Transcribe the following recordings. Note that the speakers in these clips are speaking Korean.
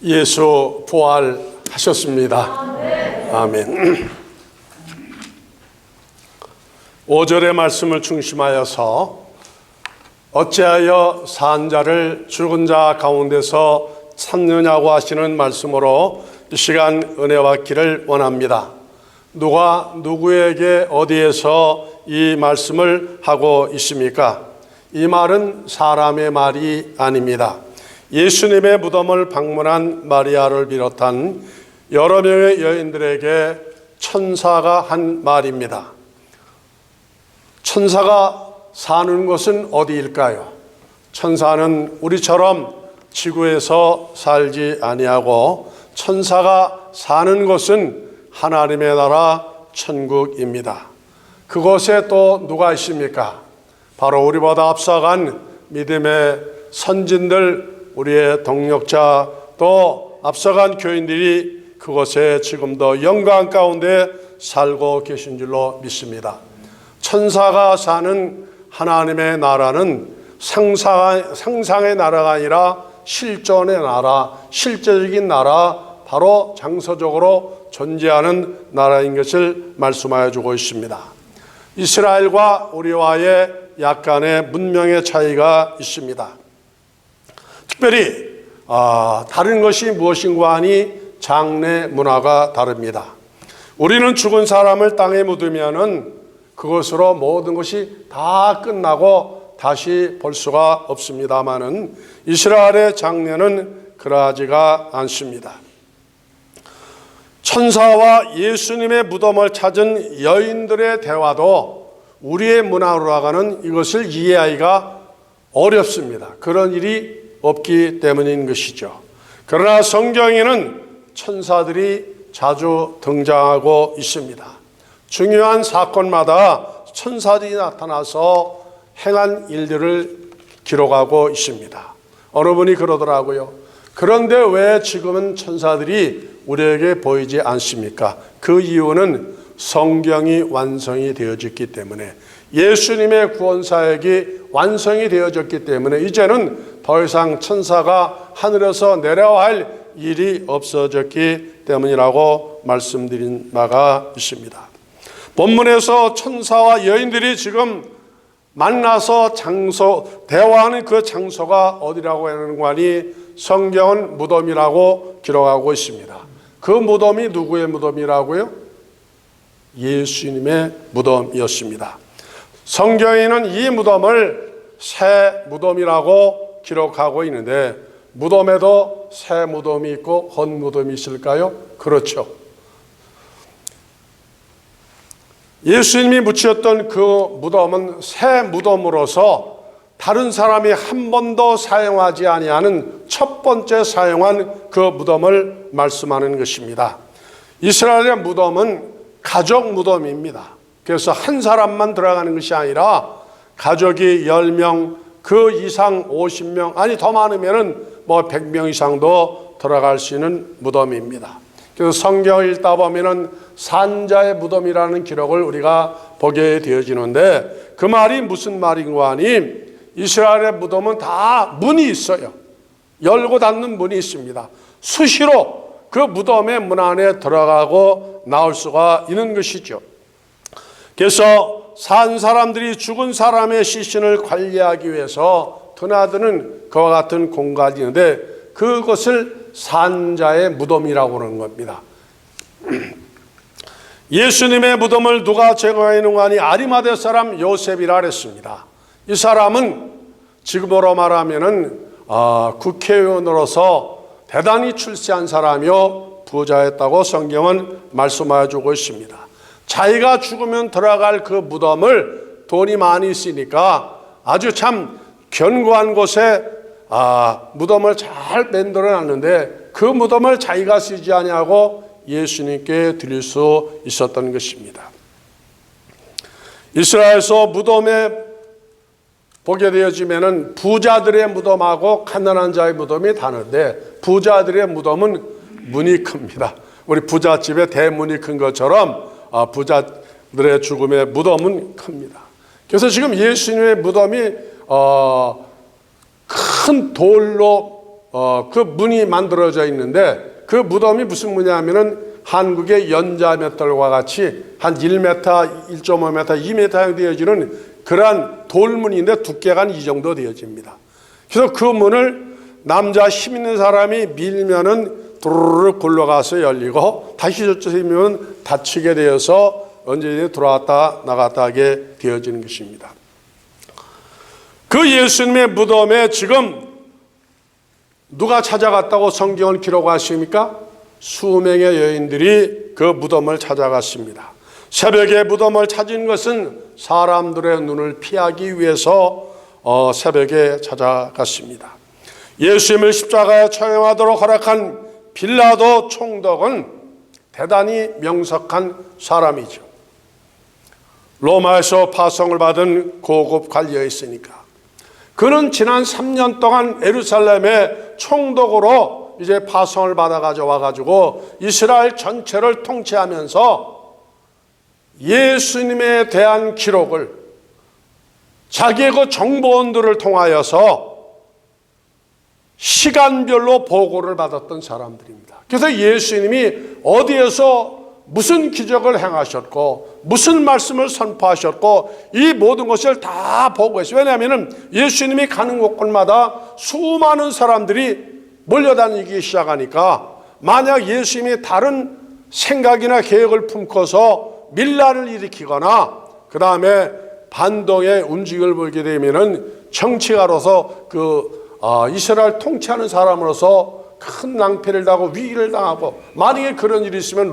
예수 부활하셨습니다. 아멘. 5절의 말씀을 중심하여서 어찌하여 산 자를 죽은 자 가운데서 찾느냐고 하시는 말씀으로 이 시간 은혜 받기를 원합니다. 누가 누구에게 어디에서 이 말씀을 하고 있습니까? 이 말은 사람의 말이 아닙니다. 예수님의 무덤을 방문한 마리아를 비롯한 여러 명의 여인들에게 천사가 한 말입니다. 천사가 사는 곳은 어디일까요? 천사는 우리처럼 지구에서 살지 아니하고 천사가 사는 곳은 하나님의 나라 천국입니다. 그곳에 또 누가 있습니까? 바로 우리보다 앞서간 믿음의 선진들, 우리의 동력자, 또 앞서간 교인들이 그곳에 지금도 영광 가운데 살고 계신 줄로 믿습니다. 천사가 사는 하나님의 나라는 상상의 나라가 아니라 실존의 나라, 실제적인 나라, 바로 장소적으로 존재하는 나라인 것을 말씀하여 주고 있습니다. 이스라엘과 우리와의 약간의 문명의 차이가 있습니다. 특별히 다른 것이 무엇인가 하니 장례 문화가 다릅니다. 우리는 죽은 사람을 땅에 묻으면은 그것으로 모든 것이 다 끝나고 다시 볼 수가 없습니다마는 이스라엘의 장례는 그러하지가 않습니다. 천사와 예수님의 무덤을 찾은 여인들의 대화도 우리의 문화로라가는 이것을 이해하기가 어렵습니다. 그런 일이 없기 때문인 것이죠. 그러나 성경에는 천사들이 자주 등장하고 있습니다. 중요한 사건마다 천사들이 나타나서 행한 일들을 기록하고 있습니다. 어느 분이 그러더라고요. 그런데 왜 지금은 천사들이 우리에게 보이지 않습니까? 그 이유는 성경이 완성이 되어졌기 때문에, 예수님의 구원사역이 완성이 되어졌기 때문에 이제는 더 이상 천사가 하늘에서 내려와 할 일이 없어졌기 때문이라고 말씀드린 바가 있습니다. 본문에서 천사와 여인들이 지금 만나서 대화하는 그 장소가 어디라고 하는 거니 성경은 무덤이라고 기록하고 있습니다. 그 무덤이 누구의 무덤이라고요? 예수님의 무덤이었습니다. 성경에는 이 무덤을 새 무덤이라고 기록하고 있는데, 무덤에도 새 무덤이 있고 헛 무덤이 있을까요? 그렇죠. 예수님이 묻혔던 그 무덤은 새 무덤으로서 다른 사람이 한 번도 사용하지 아니하는 첫 번째 사용한 그 무덤을 말씀하는 것입니다. 이스라엘의 무덤은 가족 무덤입니다. 그래서 한 사람만 들어가는 것이 아니라 가족이 10명, 그 이상 50명, 아니 더 많으면은 100명 이상도 들어갈 수 있는 무덤입니다. 그래서 성경을 읽다 보면은 산자의 무덤이라는 기록을 우리가 보게 되어지는데, 그 말이 무슨 말인가 하니 이스라엘의 무덤은 다 문이 있어요. 열고 닫는 문이 있습니다. 수시로 그 무덤의 문 안에 들어가고 나올 수가 있는 것이죠. 그래서 산 사람들이 죽은 사람의 시신을 관리하기 위해서 드나드는 그와 같은 공간이 있는데, 그것을 산자의 무덤이라고 하는 겁니다. 예수님의 무덤을 누가 제거하는 하니 아리마대 사람 요셉이라 그랬습니다. 이 사람은 지금으로 말하면은 국회의원으로서 대단히 출세한 사람이요 부자였다고 성경은 말씀하여 주고 있습니다. 자기가 죽으면 들어갈 그 무덤을 돈이 많이 있으니까 아주 참 견고한 곳에 무덤을 잘 만들어 놨는데, 그 무덤을 자기가 쓰지 아니하고 예수님께 드릴 수 있었던 것입니다. 이스라엘에서 무덤에 보게 되어지면은 부자들의 무덤하고 가난한 자의 무덤이 다른데, 부자들의 무덤은 문이 큽니다. 우리 부잣집에 대문이 큰 것처럼 부자들의 죽음의 무덤은 큽니다. 그래서 지금 예수님의 무덤이 큰 돌로 그 문이 만들어져 있는데 그 무덤이 무슨 문이냐면은 한국의 연자맷돌과 같이 한 1m, 1.5m, 2m 되어지는 그러한 돌문인데 두께가 한 이 정도 되어집니다. 그래서 그 문을 남자 힘 있는 사람이 밀면은 두루룩 굴러가서 열리고 다시 저쪽에서 밀면 닫히게 되어서 언제든지 들어왔다 나갔다 하게 되어지는 것입니다. 그 예수님의 무덤에 지금 누가 찾아갔다고 성경을 기록하십니까? 수명의 여인들이 그 무덤을 찾아갔습니다. 새벽에 무덤을 찾은 것은 사람들의 눈을 피하기 위해서 새벽에 찾아갔습니다. 예수님을 십자가에 처형하도록 허락한 빌라도 총독은 대단히 명석한 사람이죠. 로마에서 파송을 받은 고급 관료였으니까. 그는 지난 3년 동안 예루살렘의 총독으로 이제 파송을 받아가지고 와가지고 이스라엘 전체를 통치하면서 예수님에 대한 기록을 자기의 그 정보원들을 통하여서 시간별로 보고를 받았던 사람들입니다. 그래서 예수님이 어디에서 무슨 기적을 행하셨고 무슨 말씀을 선포하셨고 이 모든 것을 다 보고했어요. 왜냐하면 예수님이 가는 곳곳마다 수많은 사람들이 몰려다니기 시작하니까 만약 예수님이 다른 생각이나 계획을 품고서 밀란을 일으키거나 그 다음에 반동의 움직임을 보게 되면은 정치가로서 이스라엘 통치하는 사람으로서 큰 낭패를 당하고 위기를 당하고 만약에 그런 일이 있으면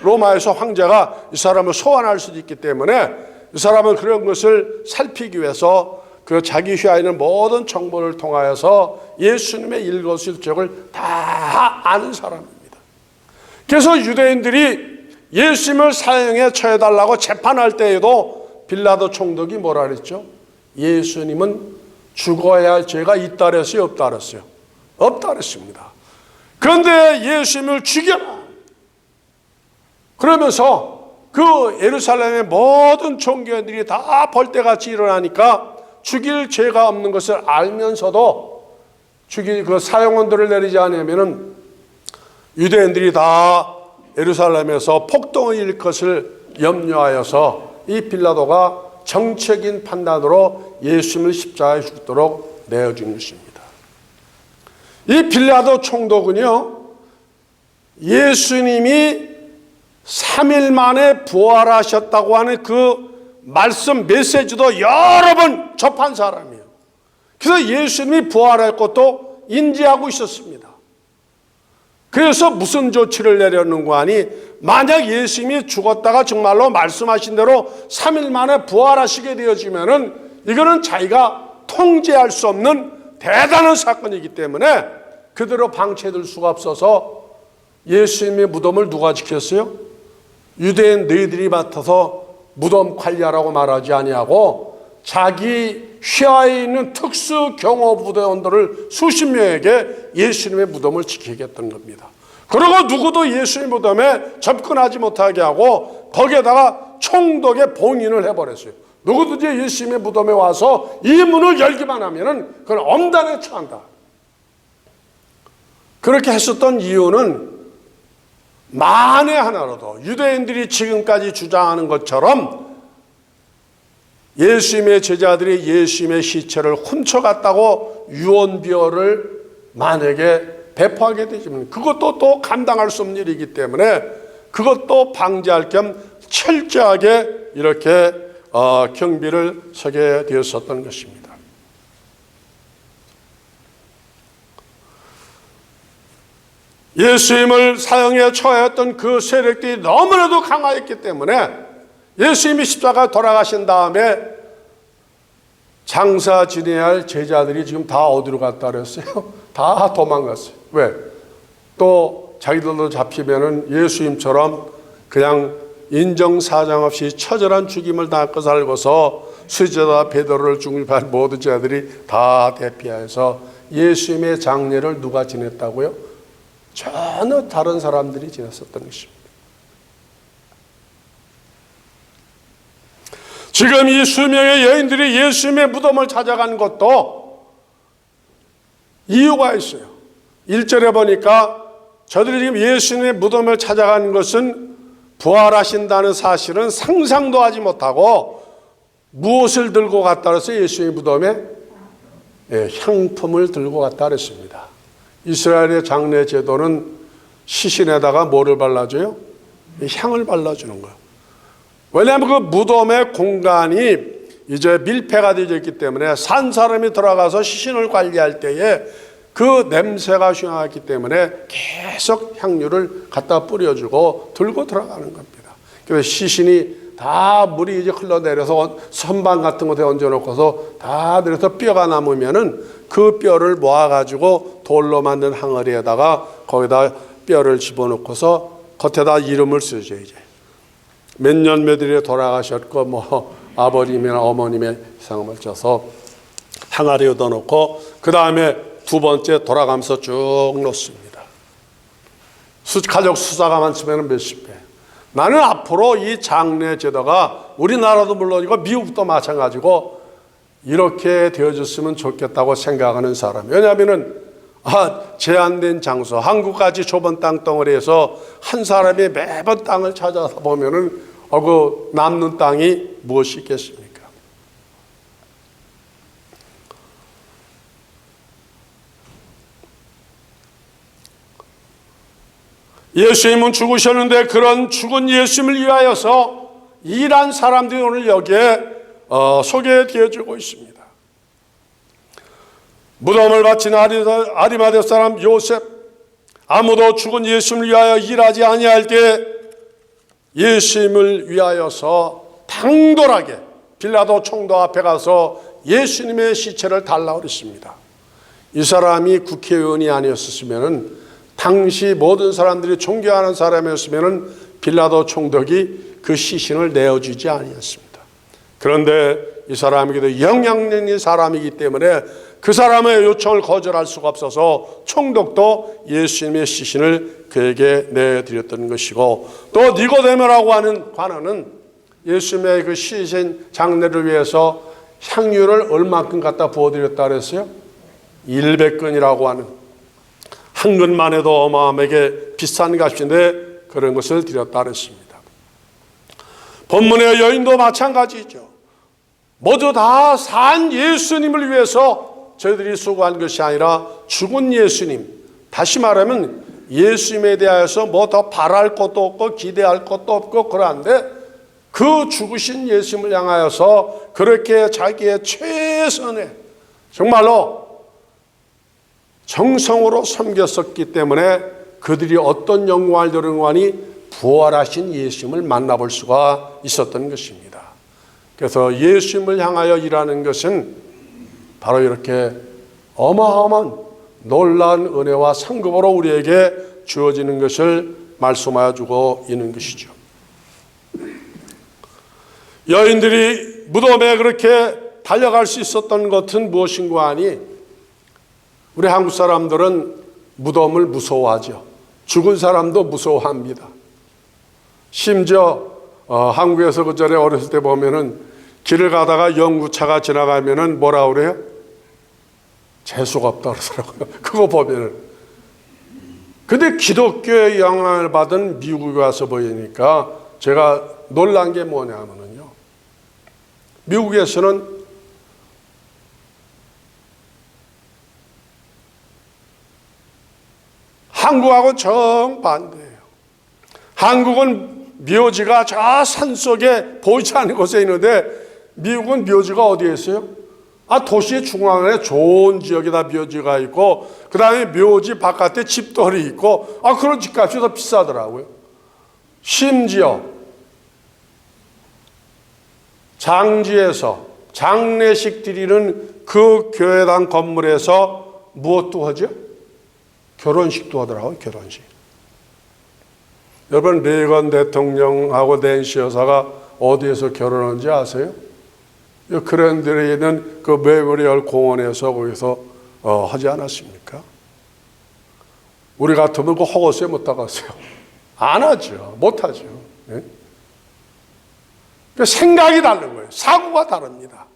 로마에서 황제가 이 사람을 소환할 수도 있기 때문에 이 사람은 그런 것을 살피기 위해서 그 자기 휘하에 있는 모든 정보를 통하여서 예수님의 일거수일투족을 다 아는 사람입니다. 그래서 유대인들이 예수님을 사형에 처해달라고 재판할 때에도 빌라도 총독이 뭐라 그랬죠? 예수님은 죽어야 할 죄가 있다 그랬어요? 없다 그랬어요? 없다 그랬습니다. 그런데 예수님을 죽여라! 그러면서 그 예루살렘의 모든 종교인들이 다 벌떼같이 일어나니까 죽일 죄가 없는 것을 알면서도 그 사형원들을 내리지 않으면은 유대인들이 다 예루살렘에서 폭동을 일으킬 것을 염려하여서 이 빌라도가 정책인 판단으로 예수님을 십자가에 죽도록 내어준 것입니다. 이 빌라도 총독은요, 예수님이 3일 만에 부활하셨다고 하는 그 말씀 메시지도 여러 번 접한 사람이에요. 그래서 예수님이 부활할 것도 인지하고 있었습니다. 그래서 무슨 조치를 내렸는고 하니 만약 예수님이 죽었다가 정말로 말씀하신 대로 3일 만에 부활하시게 되어지면은 이거는 자기가 통제할 수 없는 대단한 사건이기 때문에 그대로 방치해둘 수가 없어서 예수님의 무덤을 누가 지켰어요? 유대인 너희들이 맡아서 무덤 관리하라고 말하지 아니하고 자기 휘하에 있는 특수 경호부대원들을 수십 명에게 예수님의 무덤을 지키게 했던 겁니다. 그리고 누구도 예수님 무덤에 접근하지 못하게 하고 거기에다가 총독의 봉인을 해버렸어요. 누구든지 예수님의 무덤에 와서 이 문을 열기만 하면은 그건 엄단에 처한다. 그렇게 했었던 이유는 만에 하나로도 유대인들이 지금까지 주장하는 것처럼 예수님의 제자들이 예수님의 시체를 훔쳐갔다고 유언비어를 만약에 배포하게 되지만 그것도 또 감당할 수 없는 일이기 때문에 그것도 방지할 겸 철저하게 이렇게 경비를 서게 되었었던 것입니다. 예수님을 사형에 처했던 그 세력들이 너무나도 강하였기 때문에 예수님이 십자가에 돌아가신 다음에 장사 지내야 할 제자들이 지금 다 어디로 갔다 그랬어요? 다 도망갔어요. 왜? 또 자기들도 잡히면은 예수님처럼 그냥 인정사정 없이 처절한 죽임을 당하고 살고서 수제자 베드로를 중립한 모든 제자들이 다 대피하여서 예수님의 장례를 누가 지냈다고요? 전혀 다른 사람들이 지냈었던 것입니다. 지금 이 수명의 여인들이 예수님의 무덤을 찾아간 것도 이유가 있어요. 1절에 보니까 저들이 지금 예수님의 무덤을 찾아간 것은 부활하신다는 사실은 상상도 하지 못하고 무엇을 들고 갔다 그래서 예수님의 무덤에 향품을 들고 갔다 그랬습니다. 이스라엘의 장례 제도는 시신에다가 뭐를 발라줘요? 향을 발라주는 거예요. 왜냐하면 그 무덤의 공간이 이제 밀폐가 되어 있기 때문에 산 사람이 들어가서 시신을 관리할 때에 그 냄새가 흉하기 때문에 계속 향유를 갖다 뿌려주고 들고 들어가는 겁니다. 그래서 시신이 다 물이 이제 흘러내려서 선반 같은 곳에 얹어놓고서 다 내려서 뼈가 남으면은 그 뼈를 모아가지고 돌로 만든 항아리에다가 거기다 뼈를 집어넣고서 겉에다 이름을 쓰죠. 이제 몇 년 몇일에 돌아가셨고 뭐 아버님이나 어머님의 상을 쳐서 항아리에 넣어놓고 그 다음에 두 번째 돌아가면서 쭉 놓습니다. 가족 수사가 많으면 몇십 배. 나는 앞으로 이 장례 제도가 우리나라도 물론이고 미국도 마찬가지고 이렇게 되어졌으면 좋겠다고 생각하는 사람. 왜냐하면은 제한된 장소, 한국까지 좁은 땅덩어리에서 한 사람이 매번 땅을 찾아서 보면은 그 남는 땅이 무엇이 있겠습니까? 예수님은 죽으셨는데 그런 죽은 예수님을 위하여서 일한 사람들이 오늘 여기에 소개되어지고 있습니다. 무덤을 바친 아리마대 사람 요셉, 아무도 죽은 예수님을 위하여 일하지 아니할 때 예수님을 위하여서 당돌하게 빌라도 총독 앞에 가서 예수님의 시체를 달라고 그랬습니다. 이 사람이 국회의원이 아니었으면 당시 모든 사람들이 존경하는 사람이었으면 빌라도 총독이 그 시신을 내어주지 아니었습니다. 그런데 이 사람이 그래도 영향력 있는 사람이기 때문에 그 사람의 요청을 거절할 수가 없어서 총독도 예수님의 시신을 그에게 내드렸던 것이고, 또 니고데모라고 하는 관원은 예수님의 그 시신 장례를 위해서 향유를 얼마큼 갖다 부어드렸다 그랬어요? 100근이라고 하는, 한 근만 해도 어마어마하게 비싼 값인데 그런 것을 드렸다 그랬습니다. 본문의 여인도 마찬가지죠. 모두 다 산 예수님을 위해서 저희들이 수고한 것이 아니라 죽은 예수님, 다시 말하면 예수님에 대하여서 뭐 더 바랄 것도 없고 기대할 것도 없고 그러한데 그 죽으신 예수님을 향하여서 그렇게 자기의 최선의 정말로 정성으로 섬겼었기 때문에 그들이 어떤 영광을 누리느니 부활하신 예수님을 만나볼 수가 있었던 것입니다. 그래서 예수님을 향하여 일하는 것은 바로 이렇게 어마어마한 놀라운 은혜와 상급으로 우리에게 주어지는 것을 말씀하여 주고 있는 것이죠. 여인들이 무덤에 그렇게 달려갈 수 있었던 것은 무엇인가 하니, 우리 한국 사람들은 무덤을 무서워하죠. 죽은 사람도 무서워합니다. 심지어 한국에서 그 전에 어렸을 때 보면은 길을 가다가 연구차가 지나가면은 뭐라 그래요? 재수가 없다 그러더라고요. 그거 보면은. 근데 기독교의 영향을 받은 미국에 와서 보이니까 제가 놀란 게 뭐냐면은요, 미국에서는 한국하고 정반대예요. 한국은 묘지가 저 산속에 보이지 않는 곳에 있는데 미국은 묘지가 어디에 있어요? 도시 중앙에 좋은 지역에다 묘지가 있고 그 다음에 묘지 바깥에 집돌이 있고 그런 집값이 더 비싸더라고요. 심지어 장지에서 장례식 드리는 그 교회당 건물에서 무엇도 하죠? 결혼식도 하더라고요. 결혼식. 여러분, 레이건 대통령하고 낸시 여사가 어디에서 결혼한지 아세요? 그랜드에 있는 그 메모리얼 공원에서 거기서 하지 않았습니까? 우리 같으면 그 허거스에 못 나갔어요. 안 하죠. 못 하죠. 네? 생각이 다른 거예요. 사고가 다릅니다.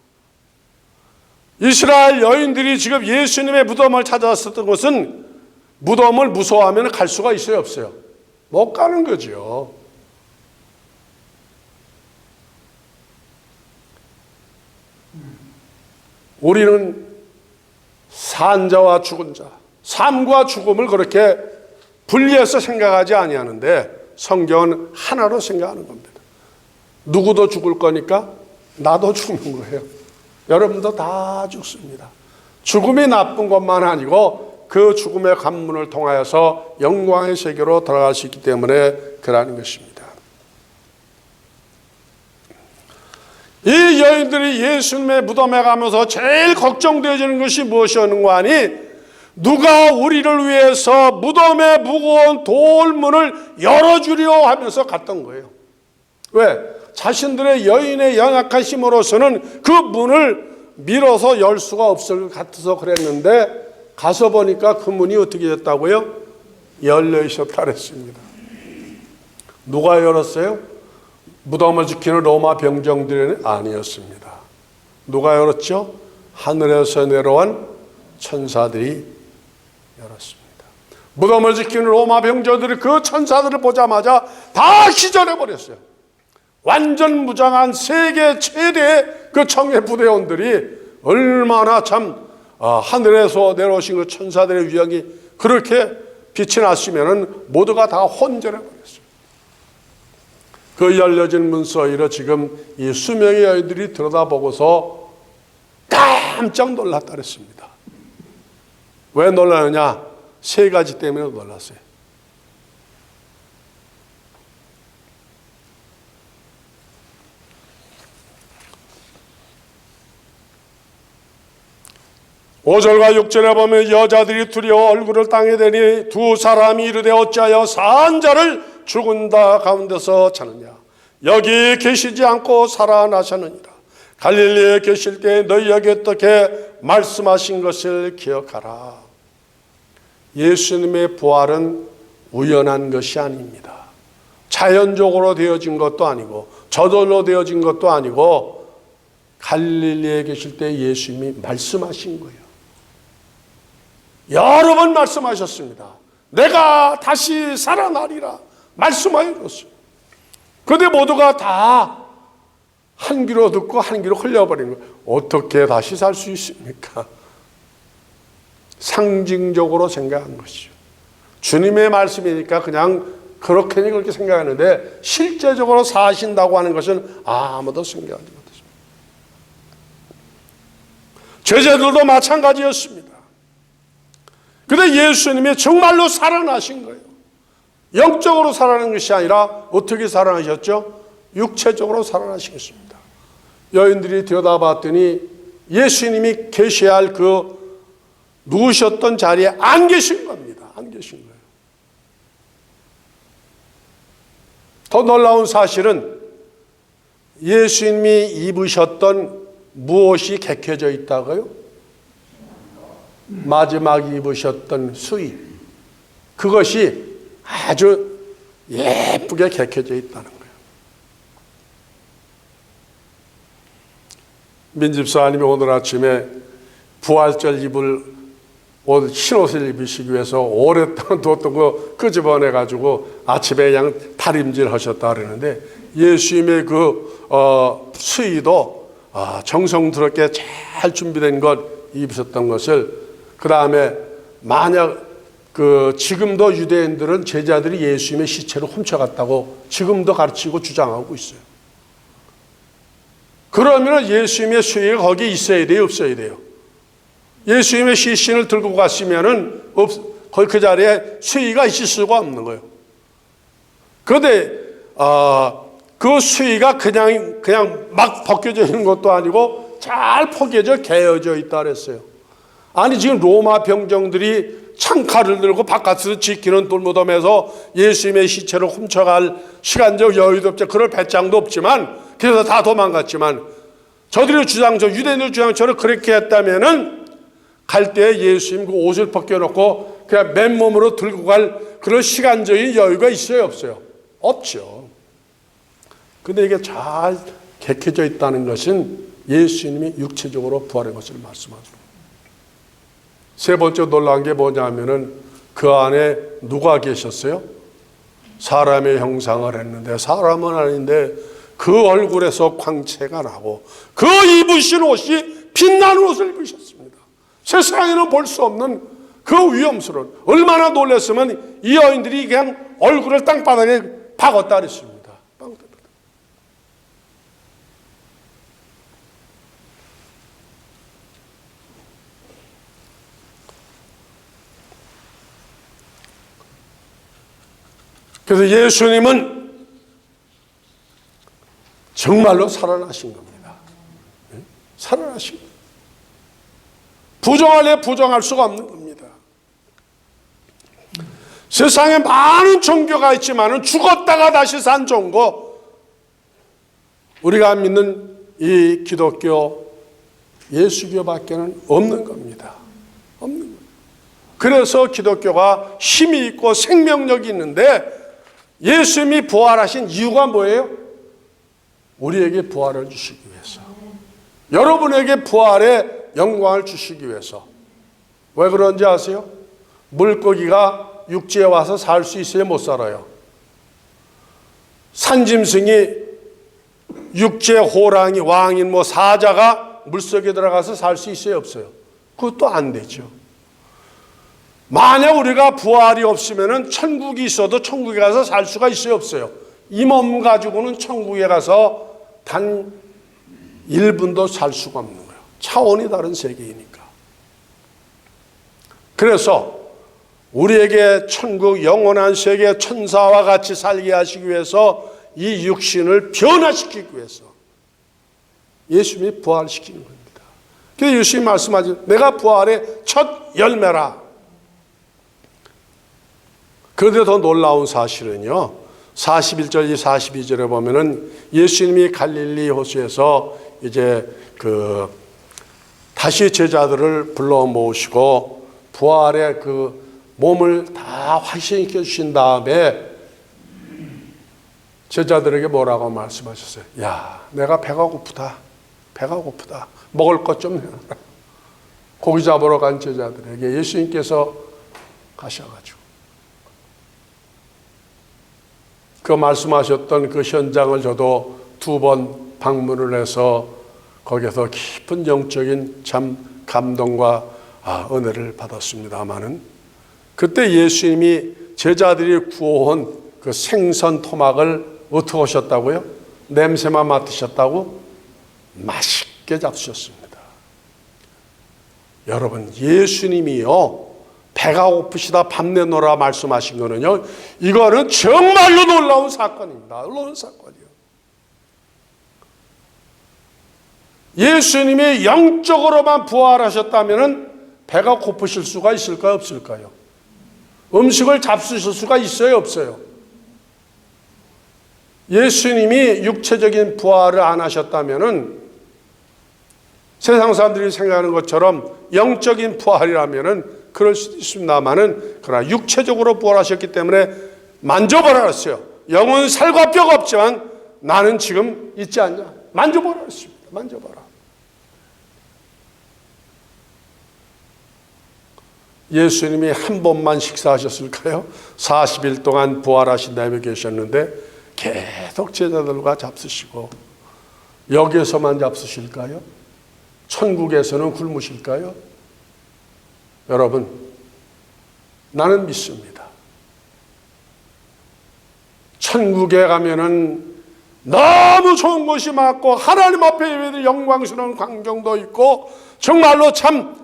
이스라엘 여인들이 지금 예수님의 무덤을 찾아왔었던 것은 무덤을 무서워하면 갈 수가 있어요, 없어요? 못 가는 거죠. 우리는 산자와 죽은 자, 삶과 죽음을 그렇게 분리해서 생각하지 아니하는데 성경은 하나로 생각하는 겁니다. 누구도 죽을 거니까 나도 죽는 거예요. 여러분도 다 죽습니다. 죽음이 나쁜 것만 아니고 그 죽음의 관문을 통하여서 영광의 세계로 들어갈 수 있기 때문에 그러는 것입니다. 이 여인들이 예수님의 무덤에 가면서 제일 걱정되어지는 것이 무엇이었는가 하니 누가 우리를 위해서 무덤에 무거운 돌문을 열어주려 하면서 갔던 거예요. 왜? 자신들의 여인의 연약한 힘으로서는 그 문을 밀어서 열 수가 없을 것 같아서 그랬는데 가서 보니까 그 문이 어떻게 됐다고요? 열려 있었다 그랬습니다. 누가 열었어요? 무덤을 지키는 로마 병정들은 아니었습니다. 누가 열었죠? 하늘에서 내려온 천사들이 열었습니다. 무덤을 지키는 로마 병정들이 그 천사들을 보자마자 다 기절해버렸어요. 완전 무장한 세계 최대의 그 청해 부대원들이 얼마나 참 하늘에서 내려오신 그 천사들의 위엄이 그렇게 빛이 났으면 모두가 다 혼절해버렸어요. 그 열려진 문 사이로 지금 이 수명의 아이들이 들여다보고서 깜짝 놀랐다 그랬습니다. 왜 놀라느냐? 세 가지 때문에 놀랐어요. 오절과 6절에 보면 여자들이 두려워 얼굴을 땅에 대니 두 사람이 이르되 어찌하여 산 자를 죽은 자 가운데서 찾느냐? 여기 계시지 않고 살아나셨느니라. 갈릴리에 계실 때 너희에게 어떻게 말씀하신 것을 기억하라. 예수님의 부활은 우연한 것이 아닙니다. 자연적으로 되어진 것도 아니고 저절로 되어진 것도 아니고 갈릴리에 계실 때 예수님이 말씀하신 거예요. 여러 번 말씀하셨습니다. 내가 다시 살아나리라 말씀하셨어요. 그런데 모두가 다 한 귀로 듣고 한 귀로 흘려버리는 거예요. 어떻게 다시 살 수 있습니까? 상징적으로 생각한 것이죠. 주님의 말씀이니까 그냥 그렇게 생각하는데 실제적으로 사신다고 하는 것은 아무도 생각하지 못했습니다. 제자들도 마찬가지였습니다. 그런데 예수님이 정말로 살아나신 거예요. 영적으로 살아나는 것이 아니라 어떻게 살아나셨죠? 육체적으로 살아나신 것입니다. 여인들이 들여다봤더니 예수님이 계셔야 할 그 누우셨던 자리에 안 계신 겁니다. 안 계신 거예요. 더 놀라운 사실은 예수님이 입으셨던 무엇이 개켜져 있다고요? 마지막 입으셨던 수의, 그것이 아주 예쁘게 개켜져 있다는 거예요. 민집사님이 오늘 아침에 부활절 입을 흰옷을 입으시기 위해서 오랫동안 두었던 거 끄집어내가지고 아침에 그냥 다림질 하셨다 그러는데 예수님의 그 수의도 정성스럽게 잘 준비된 것 입으셨던 것을, 그 다음에 만약 지금도 유대인들은 제자들이 예수님의 시체를 훔쳐갔다고 지금도 가르치고 주장하고 있어요. 그러면 예수님의 수의가 거기 있어야 돼요, 없어야 돼요? 예수님의 시신을 들고 갔으면은 그 자리에 수의가 있을 수가 없는 거예요. 그런데 그 수의가 그냥 막 벗겨져 있는 것도 아니고 잘 포개져 개어져 있다 그랬어요. 아니 지금 로마 병정들이 창칼을 들고 바깥에서 지키는 돌무덤에서 예수님의 시체를 훔쳐갈 시간적 여유도 없죠. 그럴 배짱도 없지만 그래서 다 도망갔지만 저들의 유대인들 주장처럼 그렇게 했다면은 갈 때 예수님 그 옷을 벗겨놓고 그냥 맨몸으로 들고 갈 그런 시간적인 여유가 있어요, 없어요? 없죠. 근데 이게 잘 개켜져 있다는 것은 예수님이 육체적으로 부활한 것을 말씀하죠. 세 번째 놀라운 게 뭐냐면은 그 안에 누가 계셨어요? 사람의 형상을 했는데 사람은 아닌데 그 얼굴에서 광채가 나고 그 입으신 옷이 빛나는 옷을 입으셨습니다. 세상에는 볼 수 없는 그 위험스러운, 얼마나 놀랐으면 이 여인들이 그냥 얼굴을 땅바닥에 박았다 그랬습니다. 그래서 예수님은 정말로 살아나신 겁니다. 살아나신 겁니다. 부정할래 부정할 수가 없는 겁니다. 세상에 많은 종교가 있지만 죽었다가 다시 산 종교, 우리가 믿는 이 기독교 예수교밖에는 없는 겁니다. 없는 겁니다. 그래서 기독교가 힘이 있고 생명력이 있는데 예수님이 부활하신 이유가 뭐예요? 우리에게 부활을 주시기 위해서, 여러분에게 부활의 영광을 주시기 위해서. 왜 그런지 아세요? 물고기가 육지에 와서 살 수 있어요? 못 살아요? 산짐승이, 육지에 호랑이, 왕인, 사자가 물속에 들어가서 살 수 있어요? 없어요? 그것도 안 되죠. 만약 우리가 부활이 없으면 천국이 있어도 천국에 가서 살 수가 있어요? 없어요? 이 몸 가지고는 천국에 가서 단 1분도 살 수가 없는 거예요. 차원이 다른 세계이니까. 그래서 우리에게 천국, 영원한 세계, 천사와 같이 살게 하시기 위해서 이 육신을 변화시키기 위해서 예수님이 부활시키는 겁니다. 그래서 예수님이 말씀하신 내가 부활의 첫 열매라. 그런데 더 놀라운 사실은요, 41절, 42절에 보면은 예수님이 갈릴리 호수에서 이제 다시 제자들을 불러 모으시고 부활의 그 몸을 다 확신시켜 주신 다음에 제자들에게 뭐라고 말씀하셨어요? 야, 내가 배가 고프다. 배가 고프다. 먹을 것 좀 내놔라. 고기 잡으러 간 제자들에게 예수님께서 가셔가지고 그 말씀하셨던 그 현장을 저도 2번 방문을 해서 거기서 깊은 영적인 참 감동과 은혜를 받았습니다마는, 그때 예수님이 제자들이 구워온 그 생선 토막을 어떻게 하셨다고요? 냄새만 맡으셨다고? 맛있게 잡수셨습니다. 여러분, 예수님이요, 배가 고프시다 밤 내노라 말씀하신 거는요, 이거는 정말로 놀라운 사건입니다. 놀라운 사건이요. 예수님이 영적으로만 부활하셨다면 배가 고프실 수가 있을까요? 없을까요? 음식을 잡수실 수가 있어요? 없어요? 예수님이 육체적인 부활을 안 하셨다면 세상 사람들이 생각하는 것처럼 영적인 부활이라면 그럴 수도 있습니다만은, 그러나 육체적으로 부활하셨기 때문에 만져보라 그랬어요. 영은 살과 뼈가 없지만 나는 지금 있지 않냐. 만져보라 그랬습니다. 만져보라. 예수님이 한 번만 식사하셨을까요? 40일 동안 부활하신 다음에 계셨는데 계속 제자들과 잡수시고, 여기에서만 잡수실까요? 천국에서는 굶으실까요? 여러분, 나는 믿습니다. 천국에 가면은 너무 좋은 것이 많고 하나님 앞에 예배드릴 영광스러운 광경도 있고 정말로 참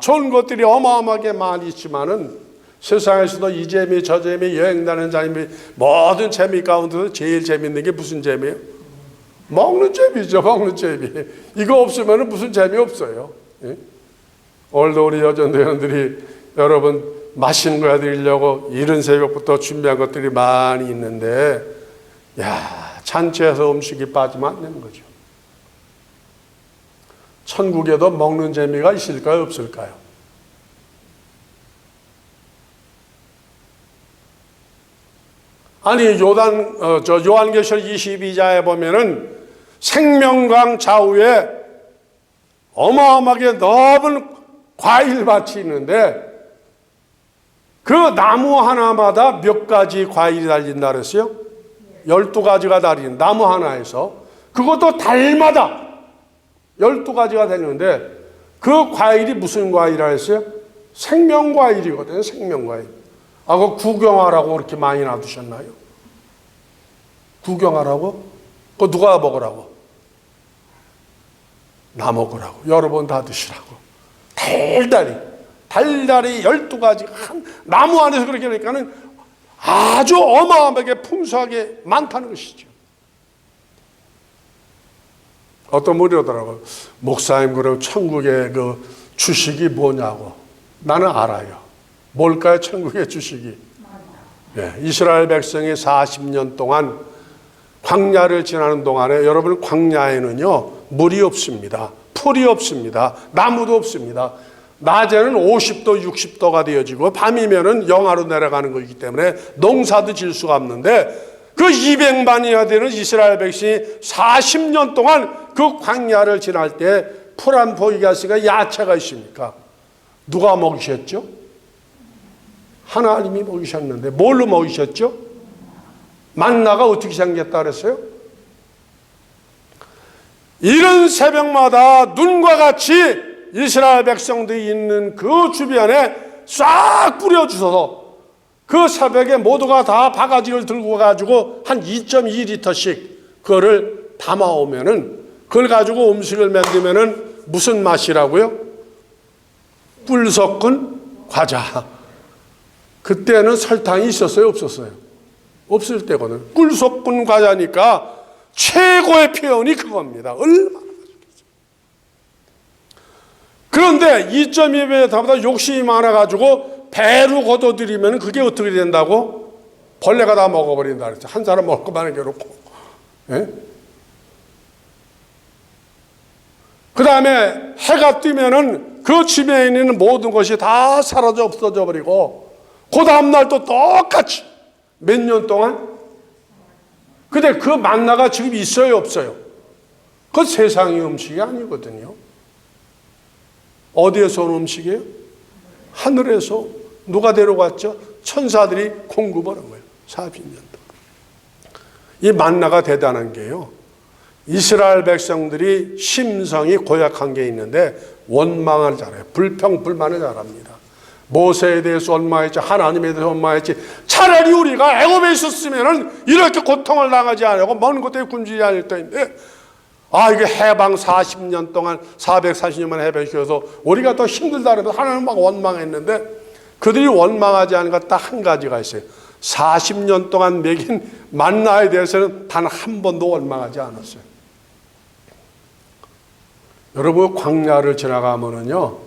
좋은 것들이 어마어마하게 많이 있지만은, 세상에서도 이 재미 저 재미 여행 다니는 재미 모든 재미 가운데서 제일 재밌는 게 무슨 재미예요? 먹는 재미죠. 먹는 재미. 이거 없으면 무슨 재미 없어요. 예? 오늘도 우리 여전도원들이 여러분 맛있는 거 해드리려고 이른 새벽부터 준비한 것들이 많이 있는데, 잔치에서 음식이 빠지면 안 되는 거죠. 천국에도 먹는 재미가 있을까요? 없을까요? 아니, 요한계시록 22장에 보면은 생명강 좌우에 어마어마하게 넓은 과일밭이 있는데 그 나무 하나마다 몇 가지 과일이 달린다 그랬어요? 12가지가 달린 나무 하나에서, 그것도 달마다 12가지가 달리는데 그 과일이 무슨 과일이라 했어요? 생명과일이거든요. 생명과일. 그거 구경하라고 그렇게 많이 놔두셨나요? 구경하라고? 그거 누가 먹으라고? 나 먹으라고. 여러분 다 드시라고. 달달이 12가지 한 나무 안에서 그렇게 하니까는 아주 어마어마하게 풍성하게 많다는 것이죠. 어떤 분이 그러더라고요. 목사님, 그럼 천국의 그 주식이 뭐냐고. 나는 알아요. 뭘까요? 천국의 주식이. 네, 이스라엘 백성이 40년 동안 광야를 지나는 동안에, 여러분 광야에는요 물이 없습니다. 풀이 없습니다. 나무도 없습니다. 낮에는 50도 60도가 되어지고 밤이면은 영하로 내려가는 거기 때문에 농사도 질 수가 없는데, 그 200만이나 되는 이스라엘 백성이 40년 동안 그 광야를 지날 때 풀 안 보이게 하시니까 야채가 있습니까? 누가 먹이셨죠? 하나님이 먹이셨는데 뭘로 먹이셨죠? 만나가 어떻게 생겼다 그랬어요? 이른 새벽마다 눈과 같이 이스라엘 백성들이 있는 그 주변에 싹 뿌려주셔서 그 새벽에 모두가 다 바가지를 들고 가지고 한 2.2리터씩 그거를 담아오면은, 그걸 가지고 음식을 만들면은 무슨 맛이라고요? 꿀 섞은 과자. 그때는 설탕이 있었어요? 없었어요? 없을 때거든. 꿀 섞은 과자니까 최고의 표현이 그겁니다. 얼마나 맛있겠어요. 그런데 2.2배에 담다 욕심이 많아가지고 배로 걷어들이면 그게 어떻게 된다고? 벌레가 다 먹어버린다 그랬죠. 한 사람 먹을 것만 괴롭고. 예? 그 다음에 해가 뜨면은 그 집에 있는 모든 것이 다 사라져 없어져 버리고, 그 다음날 또 똑같이 몇 년 동안. 근데 그 만나가 지금 있어요 없어요? 그 세상의 음식이 아니거든요. 어디에서 온 음식이에요? 하늘에서. 누가 데려갔죠? 천사들이 공급하는 거예요. 40년 동안. 이 만나가 대단한 게요, 이스라엘 백성들이 심성이 고약한 게 있는데 원망을 잘해요. 불평불만을 잘합니다. 모세에 대해서 원망했지, 하나님에 대해서 원망했지. 차라리 우리가 애굽에 있었으면 이렇게 고통을 당하지 않고 먼 곳에 굶주리지 않을 터인데, 이게 해방 40년 동안 440년만 해방시켜서 우리가 더 힘들다 그래서 하나님 막 원망했는데, 그들이 원망하지 않은 것 딱 한 가지가 있어요. 40년 동안 먹인 만나에 대해서는 단 한 번도 원망하지 않았어요. 여러분 광야를 지나가면은요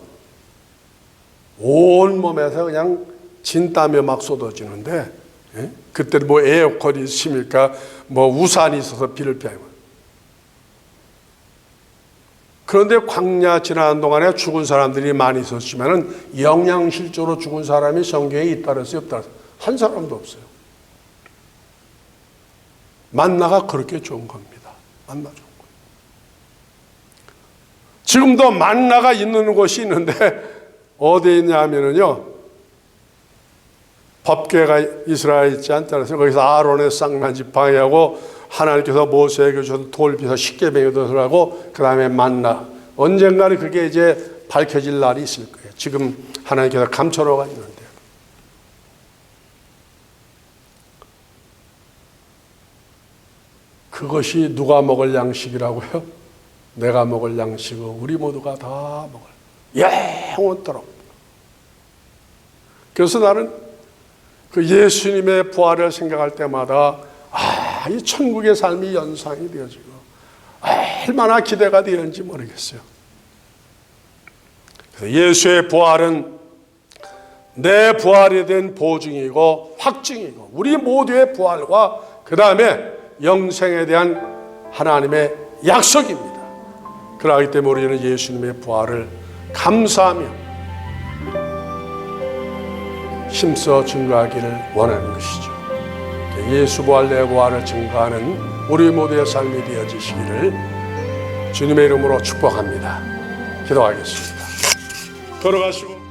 온 몸에서 그냥 진땀이 막 쏟아지는데, 예? 그때 뭐 에어컨이 있습니까? 뭐 우산이 있어서 비를 피하고. 그런데 광야 지나는 동안에 죽은 사람들이 많이 있었지만은 영양실조로 죽은 사람이 성경에 있다 그랬어요? 없다 그랬어요? 한 사람도 없어요. 만나가 그렇게 좋은 겁니다. 만나 좋은 거예요. 지금도 만나가 있는 곳이 있는데 어디에 있냐면요, 법궤가 이스라엘 있지 않다 그래서 거기서 아론의 쌍난 지팡이하고 하나님께서 모세에게 주신 돌비서 십계명이 들어가고, 그 다음에 만나. 언젠가는 그게 이제 밝혀질 날이 있을 거예요. 지금 하나님께서 감춰놓아 있는데. 그것이 누가 먹을 양식이라고요? 내가 먹을 양식은 우리 모두가 다 먹을 영원토록. 그래서 나는 그 예수님의 부활을 생각할 때마다 이 천국의 삶이 연상이 되어지고 얼마나 기대가 되는지 모르겠어요. 그래서 예수의 부활은 내 부활에 대한 보증이고 확증이고 우리 모두의 부활과 그 다음에 영생에 대한 하나님의 약속입니다. 그러기 때문에 우리는 예수님의 부활을 감사하며 힘써 증거하기를 원하는 것이죠. 예수 부활 내 부활을 증거하는 우리 모두의 삶이 되어지시기를 주님의 이름으로 축복합니다. 기도하겠습니다. 걸어가시고